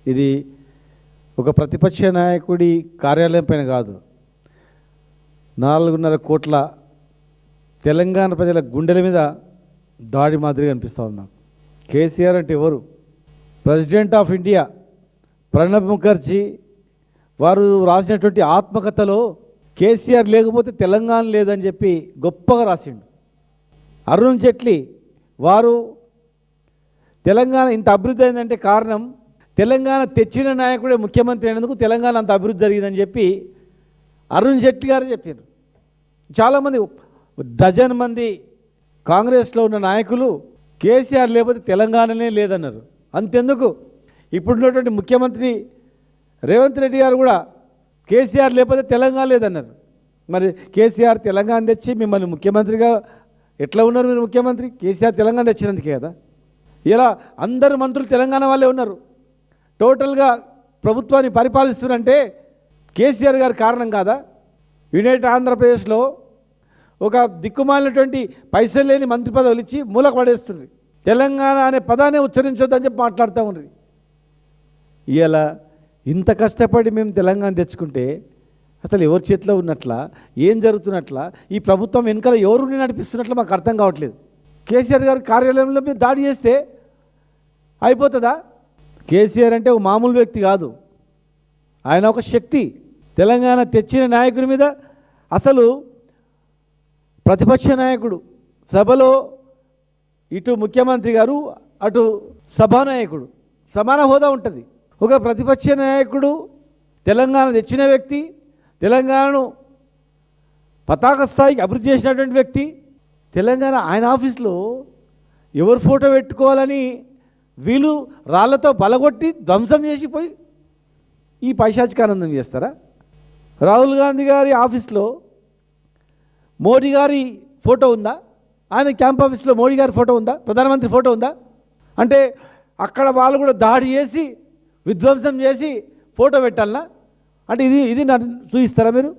ఇది ఒక ప్రతిపక్ష నాయకుడి కార్యాలయం పైన కాదు, 4.5 కోట్ల తెలంగాణ ప్రజల గుండెల మీద దాడి మాదిరిగా అనిపిస్తూ ఉంది. కేసీఆర్ అంటే ఎవరు? President of India Pranab Mukherjee వారు రాసినటువంటి ఆత్మకథలో కేసీఆర్ లేకపోతే తెలంగాణ లేదని చెప్పి గొప్పగా రాసిండు. అరుణ్ జైట్లీ వారు తెలంగాణ ఇంత అభివృద్ధి అయిందంటే కారణం తెలంగాణ తెచ్చిన నాయకుడే ముఖ్యమంత్రి అయినందుకు తెలంగాణ అంత అభివృద్ధి జరిగిందని చెప్పి అరుణ్ జైట్లీ గారు చెప్పారు. చాలామంది డజన్ మంది కాంగ్రెస్లో ఉన్న నాయకులు కేసీఆర్ లేకపోతే తెలంగాణనే లేదన్నారు. అంతెందుకు ఇప్పుడున్నటువంటి ముఖ్యమంత్రి రేవంత్ రెడ్డి గారు కూడా కేసీఆర్ లేకపోతే తెలంగాణ లేదన్నారు. మరి కేసీఆర్ తెలంగాణ తెచ్చి మిమ్మల్ని ముఖ్యమంత్రిగా ఎట్లా ఉన్నారు? మీరు ముఖ్యమంత్రి కేసీఆర్ తెలంగాణ తెచ్చినందుకే కదా. ఇలా అందరు మంత్రులు తెలంగాణ వాళ్ళే ఉన్నారు. టోటల్గా ప్రభుత్వాన్ని పరిపాలిస్తున్నారంటే కేసీఆర్ గారి కారణం కాదా? యునైటెడ్ ఆంధ్రప్రదేశ్లో ఒక దిక్కుమాలినటువంటి పైసలు లేని మంత్రి పదవులు ఇచ్చి మూలకు పడేస్తుంది. తెలంగాణ అనే పదాన్ని ఉచ్చరించొద్దని చెప్పి మాట్లాడుతూ ఉన్నది. ఇలా ఇంత కష్టపడి మేము తెలంగాణ తెచ్చుకుంటే అసలు ఎవరి చేతిలో ఉన్నట్లా, ఏం జరుగుతున్నట్లా, ఈ ప్రభుత్వం వెనుకల ఎవరు నడిపిస్తున్నట్లు మాకు అర్థం కావట్లేదు. కేసీఆర్ గారి కార్యాలయంలో మీరు దాడి చేస్తే అయిపోతుందా? కేసీఆర్ అంటే ఒక మామూలు వ్యక్తి కాదు, ఆయన ఒక శక్తి. తెలంగాణ తెచ్చిన నాయకుడి మీద అసలు ప్రతిపక్ష నాయకుడు సభలో ఇటు ముఖ్యమంత్రి గారు అటు సభానాయకుడు సమాన హోదా ఉంటుంది. ఒక ప్రతిపక్ష నాయకుడు తెలంగాణ తెచ్చిన వ్యక్తి, తెలంగాణను పతాక స్థాయికి అభివృద్ధి చేసినటువంటి వ్యక్తి, తెలంగాణ ఆయన ఆఫీస్లో ఎవరు ఫోటో పెట్టుకోవాలని వీళ్ళు రాళ్లతో బలగొట్టి ధ్వంసం చేసిపోయి ఈ పైశాచికానందం చేస్తారా? రాహుల్ గాంధీ గారి ఆఫీస్లో మోడీ గారి ఫోటో ఉందా? ఆయన క్యాంప్ ఆఫీస్లో మోడీ గారి ఫోటో ఉందా? ప్రధానమంత్రి ఫోటో ఉందా? అంటే అక్కడ వాళ్ళు కూడా దాడి చేసి విధ్వంసం చేసి ఫోటో పెట్టాలనా? అంటే ఇది నన్ను చూపిస్తారా మీరు?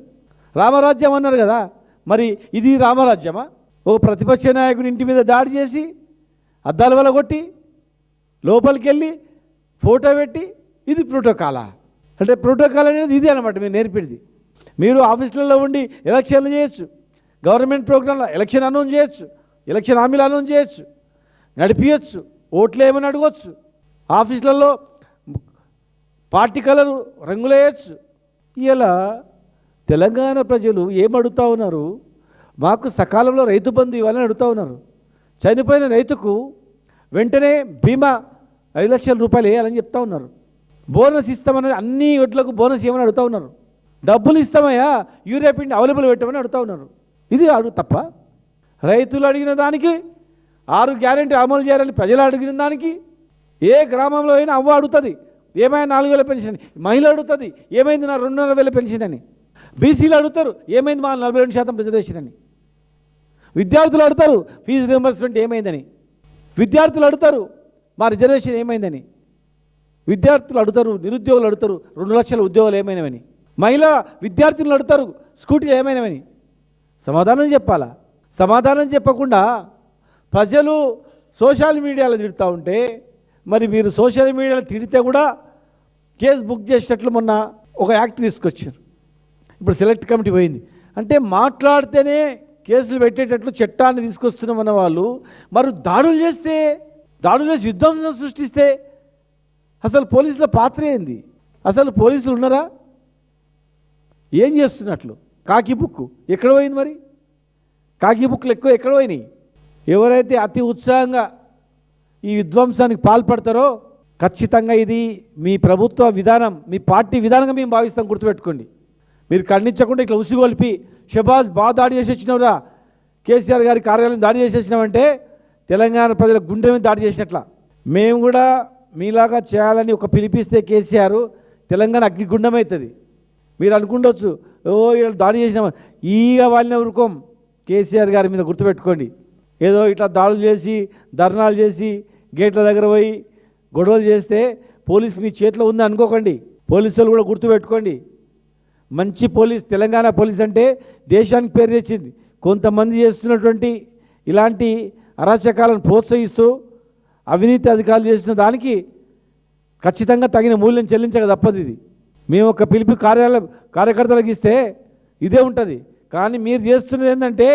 రామరాజ్యం అన్నారు కదా, మరి ఇది రామరాజ్యమా? ఓ ప్రతిపక్ష నాయకుడి ఇంటి మీద దాడి చేసి అద్దాల వల్ల కొట్టి లోపలికి వెళ్ళి ఫోటో పెట్టి ఇది ప్రోటోకాలా? అంటే ప్రోటోకాల్ అనేది ఇది అనమాట మీరు నేర్పిది. మీరు ఆఫీసులలో ఉండి ఎలక్షన్లు చేయొచ్చు, గవర్నమెంట్ ప్రోగ్రాంలో ఎలక్షన్ అనౌన్స్ చేయొచ్చు, ఎలక్షన్ హామీలు అనౌన్స్ చేయొచ్చు, నడిపించచ్చు, ఓట్లు ఏమని అడగవచ్చు, ఆఫీసులలో పార్టీ కలరు రంగులేయచ్చు. ఇలా తెలంగాణ ప్రజలు ఏమడుగుతూ ఉన్నారు? మాకు సకాలంలో రైతు బంధు ఇవ్వాలని అడుగుతూ ఉన్నారు. చనిపోయిన రైతుకు వెంటనే బీమా 5 లక్షల రూపాయలు వేయాలని చెప్తా ఉన్నారు. బోనస్ ఇస్తామని అన్ని ఒడ్లకు బోనస్ ఇవ్వమని అడుగుతూ ఉన్నారు. డబ్బులు ఇస్తామయ్యా యూరియా పిండి అవైలబుల్ పెట్టమని అడుగుతూ ఉన్నారు. ఇది అడుగు తప్ప? రైతులు అడిగిన దానికి 6 గ్యారెంటీ అమలు చేయాలని ప్రజలు అడిగిన దానికి ఏ గ్రామంలో అయినా అవ్వ అడుగుతుంది ఏమైనా 4,000 పెన్షన్ అని, మహిళ అడుగుతుంది ఏమైంది నా 2,500 పెన్షన్ అని, బీసీలు అడుగుతారు ఏమైంది మా 42% రిజర్వేషన్ అని, విద్యార్థులు అడుగుతారు ఫీజు రియంబర్స్మెంట్ ఏమైందని, విద్యార్థులు అడుగుతారు మా రిజర్వేషన్ ఏమైందని, విద్యార్థులు అడుగుతారు, నిరుద్యోగులు అడుగుతారు 2 లక్షల ఉద్యోగాలు ఏమైనవని, మహిళా విద్యార్థులు అడుగుతారు స్కూటీలు ఏమైనవని. సమాధానం చెప్పాలా? సమాధానం చెప్పకుండా ప్రజలు సోషల్ మీడియాలో తిడుతూ ఉంటే మరి మీరు సోషల్ మీడియాలో తిడితే కూడా కేసు బుక్ చేసేటట్లు మొన్న ఒక యాక్ట్ తీసుకొచ్చారు. ఇప్పుడు సెలెక్ట్ కమిటీ పోయింది. అంటే మాట్లాడితేనే కేసులు పెట్టేటట్లు చట్టాన్ని తీసుకొస్తున్నామన్న వాళ్ళు మరి దాడులు చేస్తే, దాడులు చేసి యుద్ధం సృష్టిస్తే అసలు పోలీసుల పాత్ర ఏంది? అసలు పోలీసులు ఉన్నారా? ఏం చేస్తున్నట్లు? కాకి బుక్కు ఎక్కడ పోయింది? మరి కాకి బుక్లు ఎక్కువ ఎక్కడ పోయినాయి? ఎవరైతే అతి ఉత్సాహంగా ఈ విధ్వంసానికి పాల్పడతారో ఖచ్చితంగా ఇది మీ ప్రభుత్వ విధానం, మీ పార్టీ విధానంగా మేము భావిస్తాం. గుర్తుపెట్టుకోండి. మీరు ఖండించకుండా ఇట్లా ఉసిగొల్పి షబాజ్ బాగా దాడి చేసి వచ్చినవురా, కేసీఆర్ గారి కార్యాలయం దాడి చేసి వచ్చినామంటే తెలంగాణ ప్రజల గుండె మీద దాడి చేసినట్ల. మేము కూడా మీలాగా చేయాలని ఒక పిలిపిస్తే కేసీఆర్ తెలంగాణ అగ్నిగుండం అవుతుంది. మీరు అనుకుండొచ్చు ఓ ఇలా దాడి చేసినామా, ఈగ వాళ్ళని ఊరుకోం కేసీఆర్ గారి మీద. గుర్తుపెట్టుకోండి. ఏదో ఇట్లా దాడులు చేసి ధర్నాలు చేసి గేట్ల దగ్గర పోయి గొడవలు చేస్తే పోలీసు మీ చేతిలో ఉంది అనుకోకండి. పోలీసులు కూడా గుర్తుపెట్టుకోండి. మంచి పోలీస్, తెలంగాణ పోలీస్ అంటే దేశానికి పేరు తెచ్చింది. కొంతమంది చేస్తున్నటువంటి ఇలాంటి అరాచకాలను ప్రోత్సహిస్తూ అవినీతి అధికారులు చేసిన దానికి ఖచ్చితంగా తగిన మూల్యం చెల్లించక తప్పదు. ఇది మేము ఒక పిలుపు కార్యకర్తలకు ఇస్తే ఇదే ఉంటుంది. కానీ మీరు చేస్తున్నది ఏంటంటే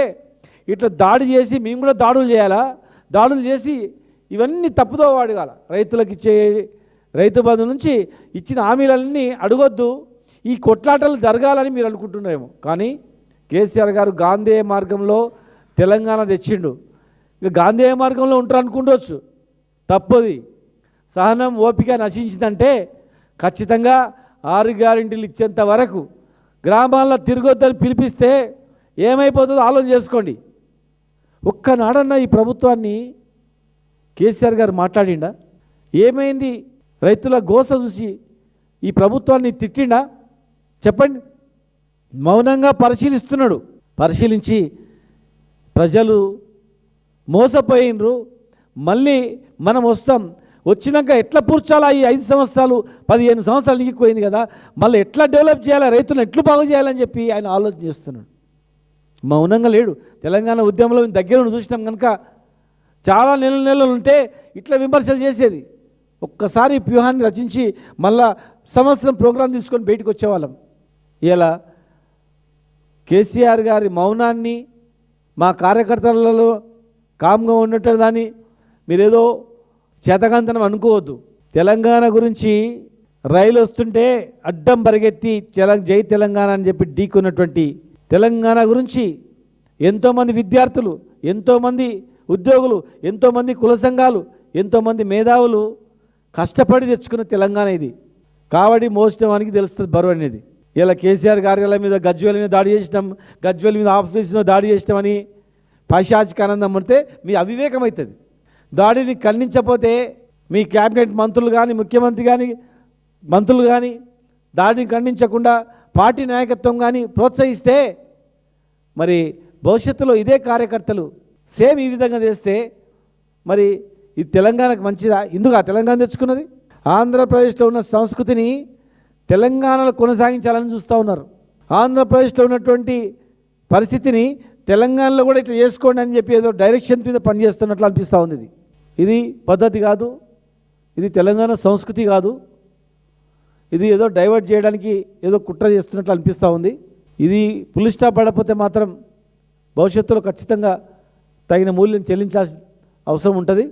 ఇట్లా దాడి చేసి మేము కూడా దాడులు చేయాలా, దాడులు చేసి ఇవన్నీ తప్పుదో అడగాల. రైతులకు ఇచ్చే రైతు బంధు నుంచి ఇచ్చిన హామీలన్నీ అడగొద్దు, ఈ కొట్లాటలు జరగాలని మీరు అనుకుంటున్నారేమో. కానీ కేసీఆర్ గారు గాంధేయ మార్గంలో తెలంగాణ తెచ్చిండు. ఇక గాంధేయ మార్గంలో ఉంటారు అనుకుంటవచ్చు, తప్పది. సహనం ఓపిక నశించిందంటే ఖచ్చితంగా 6 గ్యారెంటీలు ఇచ్చేంత వరకు గ్రామాల్లో తిరగొద్దని పిలిపిస్తే ఏమైపోతుందో ఆలోచన చేసుకోండి. ఒక్కనాడన్నా ఈ ప్రభుత్వాన్ని కేసీఆర్ గారు మాట్లాడిండా? ఏమైంది? రైతుల గోస చూసి ఈ ప్రభుత్వాన్ని తిట్టిండా? చెప్పండి. మౌనంగా పరిశీలిస్తున్నాడు. పరిశీలించి ప్రజలు మోసపోయినరు, మళ్ళీ మనం వస్తాం, వచ్చినాక ఎట్లా పూడ్చాలా, ఈ 5 సంవత్సరాలు 15 సంవత్సరాలు నీకిపోయింది కదా, మళ్ళీ ఎట్లా డెవలప్ చేయాలా, రైతులను ఎట్లు బాగు చేయాలని చెప్పి ఆయన ఆలోచన చేస్తున్నాడు. మౌనంగా లేడు. తెలంగాణ ఉద్యమంలో దగ్గర చూసినాం కనుక చాలా నెలలు ఉంటే ఇట్లా విమర్శలు చేసేది. ఒక్కసారి వ్యూహాన్ని రచించి మళ్ళా సంవత్సరం ప్రోగ్రాం తీసుకొని బయటకు వచ్చేవాళ్ళం. ఇలా కేసీఆర్ గారి మౌనాన్ని మా కార్యకర్తలలో కామ్గా ఉన్నట్టు దాన్ని మీరేదో చేతకాంతనం అనుకోవద్దు. తెలంగాణ గురించి రైలు వస్తుంటే అడ్డం పరిగెత్తి జై తెలంగాణ అని చెప్పి ఢీకున్నటువంటి తెలంగాణ గురించి ఎంతోమంది విద్యార్థులు, ఎంతోమంది ఉద్యోగులు, ఎంతోమంది కుల సంఘాలు, ఎంతోమంది మేధావులు కష్టపడి తెచ్చుకున్న తెలంగాణ ఇది. కావడి మోసడానికి తెలుస్తుంది బరువు అనేది. ఇలా కేసీఆర్ కార్యాలయం మీద గజ్వేల్ మీద దాడి చేసినాం, గజ్వేల్ మీద ఆఫీస్ మీద దాడి చేసినామని పైశాచిక ఆనందం పడితే మీ అవివేకం అవుతుంది. దాడిని ఖండించకపోతే మీ క్యాబినెట్ మంత్రులు కానీ, ముఖ్యమంత్రి కానీ, మంత్రులు కానీ దాడిని ఖండించకుండా పార్టీ నాయకత్వం కానీ ప్రోత్సహిస్తే మరి భవిష్యత్తులో ఇదే కార్యకర్తలు సేమ్ ఈ విధంగా చేస్తే మరి ఇది తెలంగాణకు మంచిదా? ఇందుకు తెలంగాణ తెచ్చుకున్నది. ఆంధ్రప్రదేశ్లో ఉన్న సంస్కృతిని తెలంగాణలో కొనసాగించాలని చూస్తూ ఉన్నారు. ఆంధ్రప్రదేశ్లో ఉన్నటువంటి పరిస్థితిని తెలంగాణలో కూడా ఇట్లా చేసుకోండి అని చెప్పి ఏదో డైరెక్షన్ మీద పనిచేస్తున్నట్లు అనిపిస్తూ ఉంది. ఇది పద్ధతి కాదు, ఇది తెలంగాణ సంస్కృతి కాదు. ఇది ఏదో డైవర్ట్ చేయడానికి ఏదో కుట్ర చేస్తున్నట్లు అనిపిస్తూ ఉంది. ఇది పులి స్టాప్ పడకపోతే మాత్రం భవిష్యత్తులో ఖచ్చితంగా తగిన మూల్యం చెల్లించాల్సిన అవసరం ఉంటుంది.